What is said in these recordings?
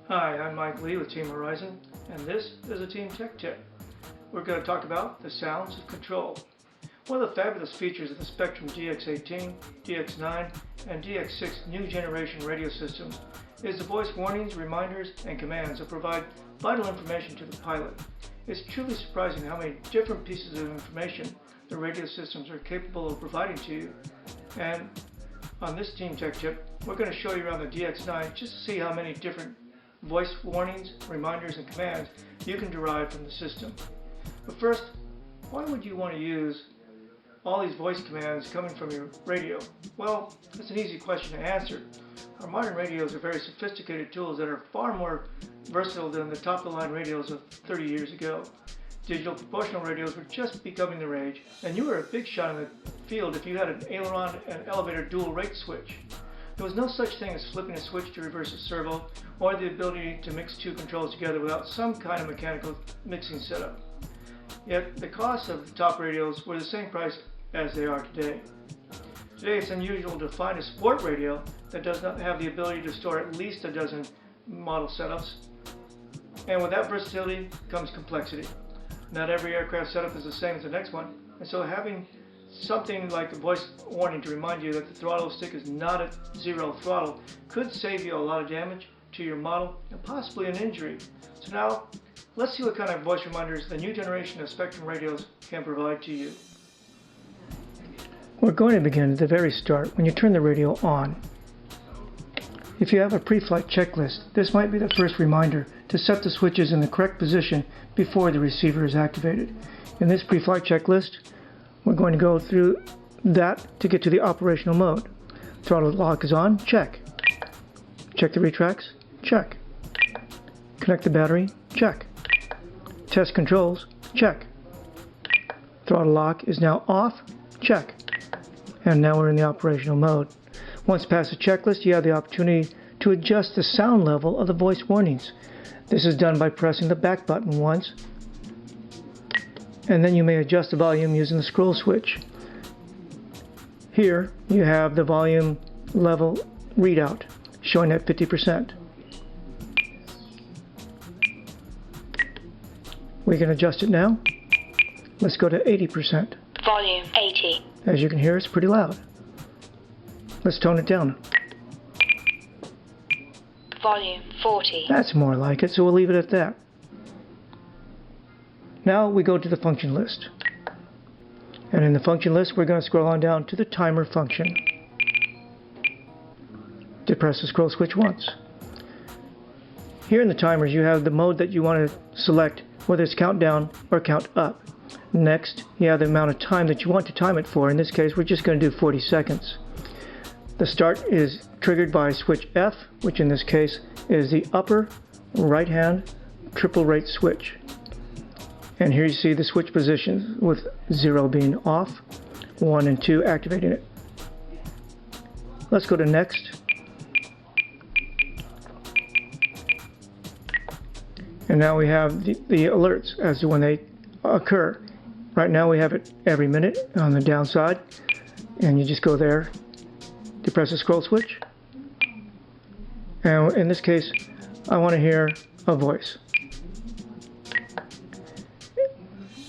Hi, I'm Mike Lee with Team Horizon, and this is a Team Tech Tip. We're going to talk about the sounds of control. One of the fabulous features of the Spectrum DX18, DX9, and DX6 new generation radio systems is the voice warnings, reminders, and commands that provide vital information to the pilot. It's truly surprising how many different pieces of information the radio systems are capable of providing to you. And on this Team Tech Tip, we're going to show you around the DX9 just to see how many different voice warnings, reminders, and commands you can derive from the system. But first, why would you want to use all these voice commands coming from your radio? Well, it's an easy question to answer. Our modern radios are very sophisticated tools that are far more versatile than the top-of-the-line radios of 30 years ago. Digital proportional radios were just becoming the rage, and you were a big shot in the field if you had an aileron and elevator dual rate switch. There was no such thing as flipping a switch to reverse a servo, or the ability to mix two controls together without some kind of mechanical mixing setup. Yet the costs of the top radios were the same price as they are today. Today it's unusual to find a sport radio that does not have the ability to store at least a dozen model setups. And with that versatility comes complexity. Not every aircraft setup is the same as the next one, and so having something like a voice warning to remind you that the throttle stick is not at zero throttle could save you a lot of damage to your model and possibly an injury. So now, let's see what kind of voice reminders the new generation of Spectrum radios can provide to you. We're going to begin at the very start when you turn the radio on. If you have a pre-flight checklist, this might be the first reminder to set the switches in the correct position before the receiver is activated. In this pre-flight checklist, we're going to go through that to get to the operational mode. Throttle lock is on, check. Check the retracts, check. Connect the battery, check. Test controls, check. Throttle lock is now off, check. And now we're in the operational mode. Once past the checklist, you have the opportunity to adjust the sound level of the voice warnings. This is done by pressing the back button once, and then you may adjust the volume using the scroll switch. Here you have the volume level readout showing at 50%. We can adjust it now. Let's go to 80%. Volume 80. As you can hear, it's pretty loud. Let's tone it down. Volume 40. That's more like it, so we'll leave it at that. Now we go to the function list. And in the function list, we're going to scroll on down to the timer function. Depress the scroll switch once. Here in the timers, you have the mode that you want to select, whether it's count down or count up. Next, you have the amount of time that you want to time it for. In this case, we're just going to do 40 seconds. The start is triggered by switch F, which in this case is the upper right-hand triple rate switch. And here you see the switch positions with 0 being off, 1 and 2 activating it. Let's go to next. And now we have the alerts as to when they occur. Right now we have it every minute on the downside, and you just go there, depress the scroll switch. And in this case, I want to hear a voice.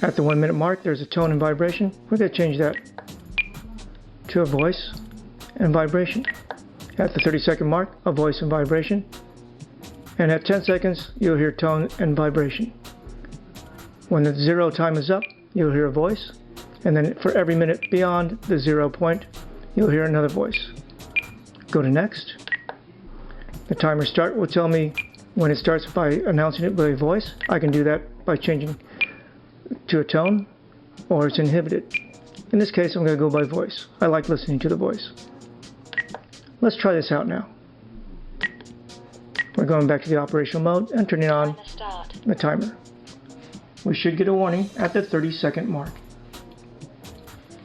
At the 1 minute mark, there's a tone and vibration. We're going to change that to a voice and vibration. At the 30-second mark, a voice and vibration. And at 10 seconds, you'll hear tone and vibration. When the 0 time is up, you'll hear a voice. And then for every minute beyond the 0 point, you'll hear another voice. Go to next. The timer start will tell me when it starts by announcing it by a voice. I can do that by changing to a tone, or it's inhibited. In this case, I'm going to go by voice. I like listening to the voice. Let's try this out now. We're going back to the operational mode and turning on the timer. We should get a warning at the 30-second mark.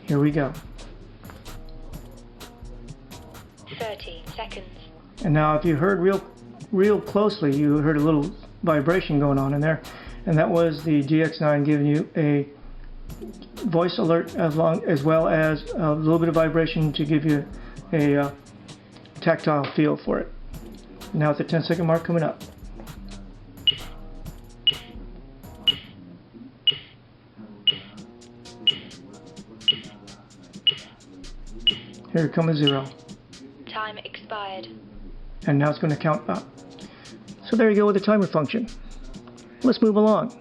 Here we go. 30 seconds. And now if you heard real closely, you heard a little vibration going on in there. And that was the DX9 giving you a voice alert as well as a little bit of vibration to give you a tactile feel for it. Now at the 10-second mark coming up. Here comes a 0. Time expired. And now it's going to count up. So there you go with the timer function. Let's move along.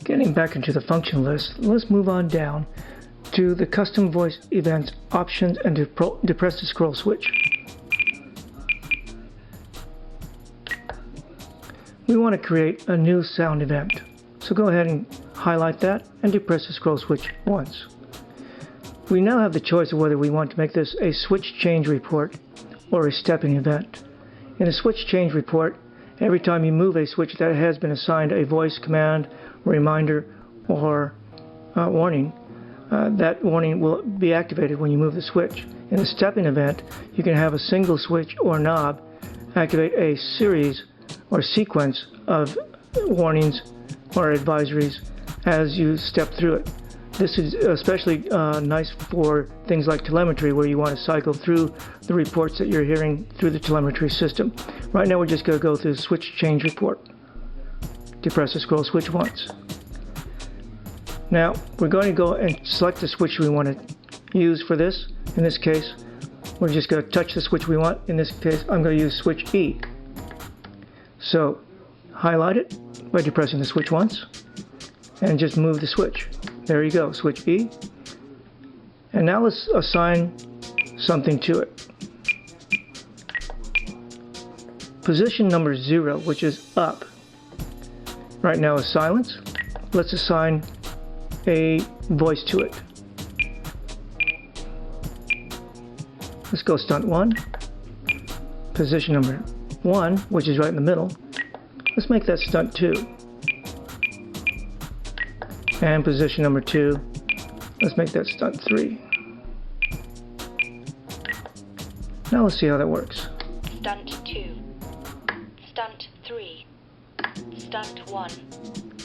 Getting back into the function list, let's move on down to the custom voice events options and depress the scroll switch. We want to create a new sound event. So go ahead and highlight that and depress the scroll switch once. We now have the choice of whether we want to make this a switch change report or a stepping event. In a switch change report, every time you move a switch that has been assigned a voice command, reminder, or warning, that warning will be activated when you move the switch. In a stepping event, you can have a single switch or knob activate a series or sequence of warnings or advisories as you step through it. This is especially nice for things like telemetry, where you want to cycle through the reports that you're hearing through the telemetry system. Right now we're just going to go through the switch change report. Depress the scroll switch once. Now we're going to go and select the switch we want to use for this. In this case, we're just going to touch the switch we want. In this case, I'm going to use switch E. So highlight it by depressing the switch once and just move the switch. There you go, switch E. And now let's assign something to it. Position number 0, which is up, right now is silence. Let's assign a voice to it. Let's go stunt 1. Position number 1, which is right in the middle, let's make that stunt 2. And position number 2, let's make that stunt 3. Now let's see how that works. Stunt 2. Stunt 3. Stunt 1.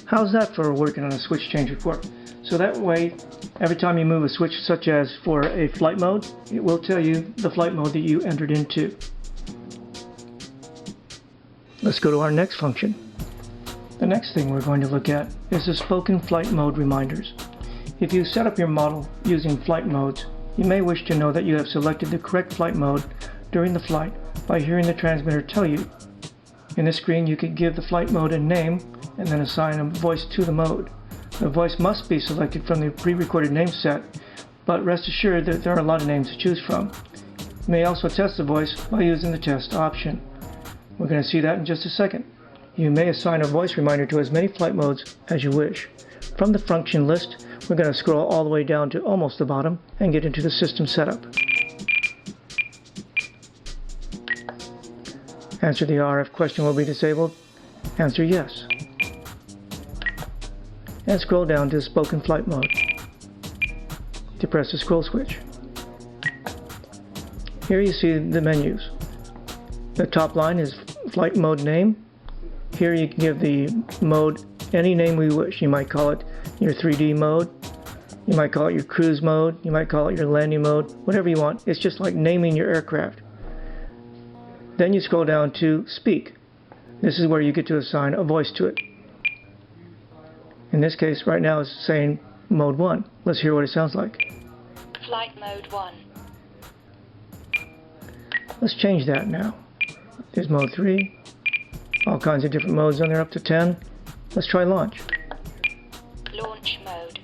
How's that for working on a switch change report? So that way, every time you move a switch, such as for a flight mode, it will tell you the flight mode that you entered into. Let's go to our next function. The next thing we're going to look at is the spoken flight mode reminders. If you set up your model using flight modes, you may wish to know that you have selected the correct flight mode during the flight by hearing the transmitter tell you. In this screen, you can give the flight mode a name and then assign a voice to the mode. The voice must be selected from the pre-recorded name set, but rest assured that there are a lot of names to choose from. You may also test the voice by using the test option. We're going to see that in just a second. You may assign a voice reminder to as many flight modes as you wish. From the function list, we're going to scroll all the way down to almost the bottom and get into the system setup. Answer the RF question will be disabled. Answer yes. And scroll down to spoken flight mode. Depress the scroll switch. Here you see the menus. The top line is flight mode name. Here you can give the mode any name we wish. You might call it your 3D mode. You might call it your cruise mode. You might call it your landing mode. Whatever you want. It's just like naming your aircraft. Then you scroll down to speak. This is where you get to assign a voice to it. In this case, right now it's saying mode 1. Let's hear what it sounds like. Flight mode 1. Let's change that now. There's mode 3. All kinds of different modes on there, up to 10. Let's try launch. Launch mode.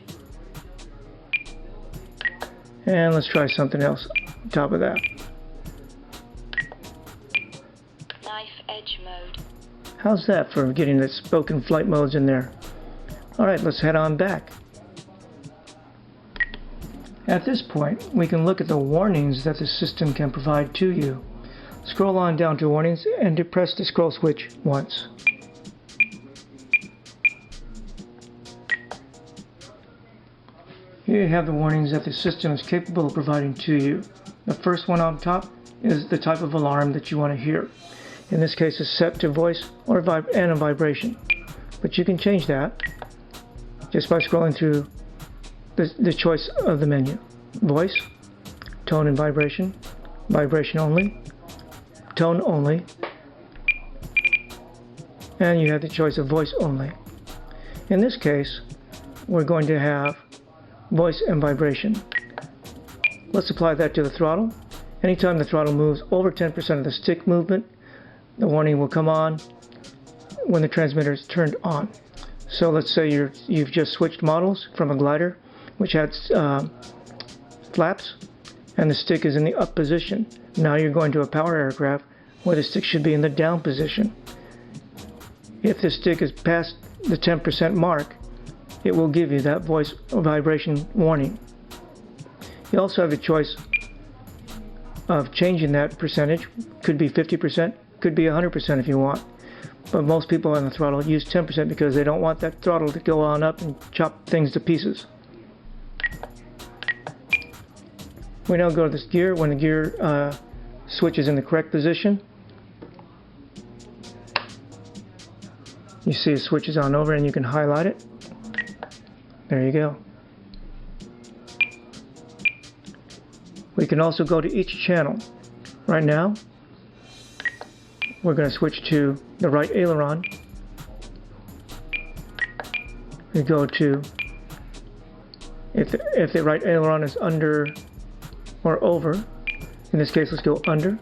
And let's try something else on top of that. Knife edge mode. How's that for getting the spoken flight modes in there? Alright, let's head on back. At this point, we can look at the warnings that the system can provide to you. Scroll on down to warnings and depress the scroll switch once. Here you have the warnings that the system is capable of providing to you. The first one on top is the type of alarm that you want to hear. In this case, it's set to voice or and a vibration. But you can change that just by scrolling through the choice of the menu. Voice, tone and vibration, vibration only, tone only, and you have the choice of voice only. In this case, we're going to have voice and vibration. Let's apply that to the throttle. Anytime the throttle moves over 10% of the stick movement, the warning will come on when the transmitter is turned on. So let's say you've just switched models from a glider, which has flaps, and the stick is in the up position. Now you're going to a power aircraft where the stick should be in the down position. If the stick is past the 10% mark, it will give you that voice vibration warning. You also have a choice of changing that percentage. Could be 50%, could be 100% if you want. But most people on the throttle use 10% because they don't want that throttle to go on up and chop things to pieces. We now go to this gear. When the gear switch is in the correct position, you see it switches on over and you can highlight it. There you go. We can also go to each channel. Right now, we're going to switch to the right aileron. We go to, if the right aileron is under or over, in this case let's go under,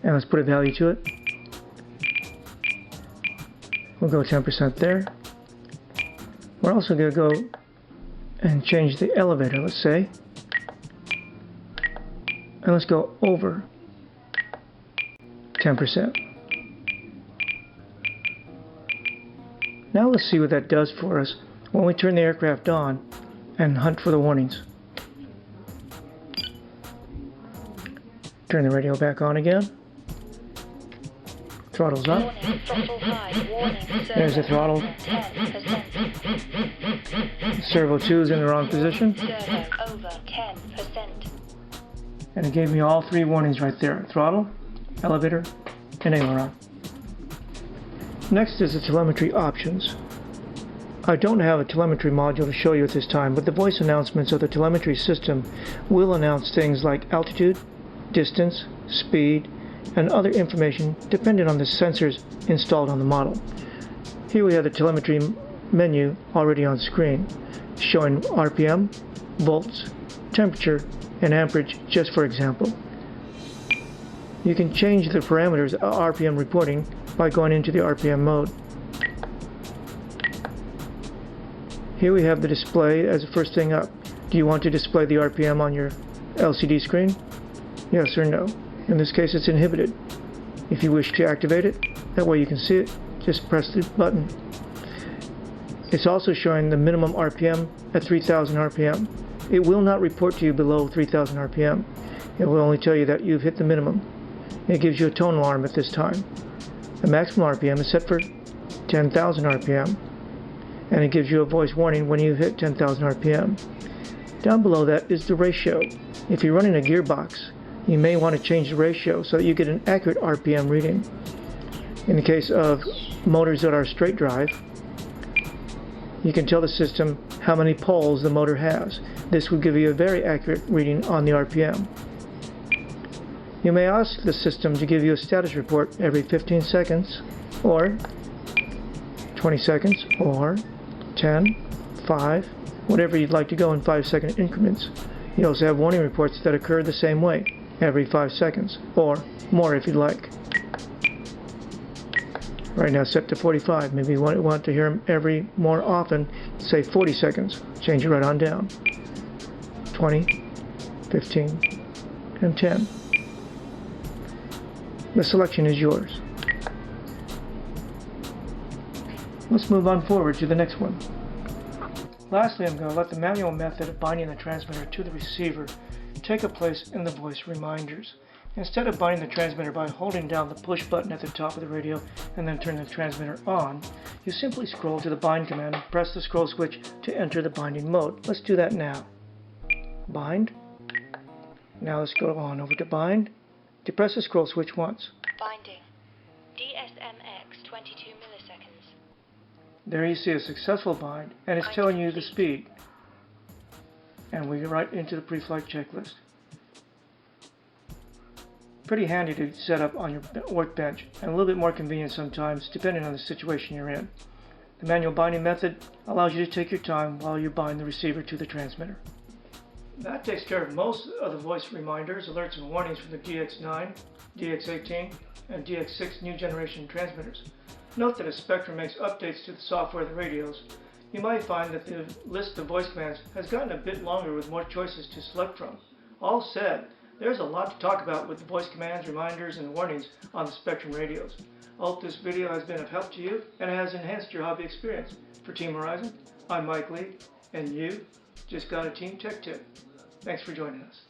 and let's put a value to it. We'll go 10% there. We're also going to go and change the elevator, let's say, and let's go over 10%. Now let's see what that does for us when we turn the aircraft on and hunt for the warnings. Turn the radio back on again. Throttle's up. Warning, throttle high. Warning, There's the throttle. 10%. Servo 2 is in the wrong position. Servo over 10%. And it gave me all three warnings right there. Throttle, elevator, and aileron. Next is the telemetry options. I don't have a telemetry module to show you at this time, but the voice announcements of the telemetry system will announce things like altitude, distance, speed, and other information depending on the sensors installed on the model. Here we have the telemetry menu already on screen, showing RPM, volts, temperature, and amperage, just for example. You can change the parameters of RPM reporting by going into the RPM mode. Here we have the display as the first thing up. Do you want to display the RPM on your LCD screen? Yes or no. In this case it's inhibited. If you wish to activate it, that way you can see it, just press the button. It's also showing the minimum RPM at 3000 RPM. It will not report to you below 3000 RPM. It will only tell you that you've hit the minimum. It gives you a tone alarm at this time. The maximum RPM is set for 10,000 RPM, and it gives you a voice warning when you hit 10,000 RPM. Down below that is the ratio. If you're running a gearbox, you may want to change the ratio so that you get an accurate RPM reading. In the case of motors that are straight drive, you can tell the system how many poles the motor has. This will give you a very accurate reading on the RPM. You may ask the system to give you a status report every 15 seconds, or 20 seconds, or 10, 5, whatever you'd like to go in 5-second increments. You also have warning reports that occur the same way, every 5 seconds, or more if you'd like. Right now set to 45. Maybe you want to hear them every more often, say 40 seconds. Change it right on down. 20, 15, and 10. The selection is yours. Let's move on forward to the next one. Lastly, I'm going to let the manual method of binding the transmitter to the receiver take a place in the voice reminders. Instead of binding the transmitter by holding down the push button at the top of the radio and then turn the transmitter on, you simply scroll to the bind command and press the scroll switch to enter the binding mode. Let's do that now. Bind. Now let's go on over to bind. Depress the scroll switch once. Binding. DSMX 22 milliseconds. There you see a successful bind, and it's telling you the speed. And we get right into the pre-flight checklist. Pretty handy to set up on your workbench, and a little bit more convenient sometimes depending on the situation you're in. The manual binding method allows you to take your time while you bind the receiver to the transmitter. That takes care of most of the voice reminders, alerts, and warnings from the DX9, DX18, and DX6 new generation transmitters. Note that as Spectrum makes updates to the software of the radios, you might find that the list of voice commands has gotten a bit longer with more choices to select from. All said, there's a lot to talk about with the voice commands, reminders, and warnings on the Spectrum radios. I hope this video has been of help to you and has enhanced your hobby experience. For Team Horizon, I'm Mike Lee, and you just got a Team Tech Tip. Thanks for joining us.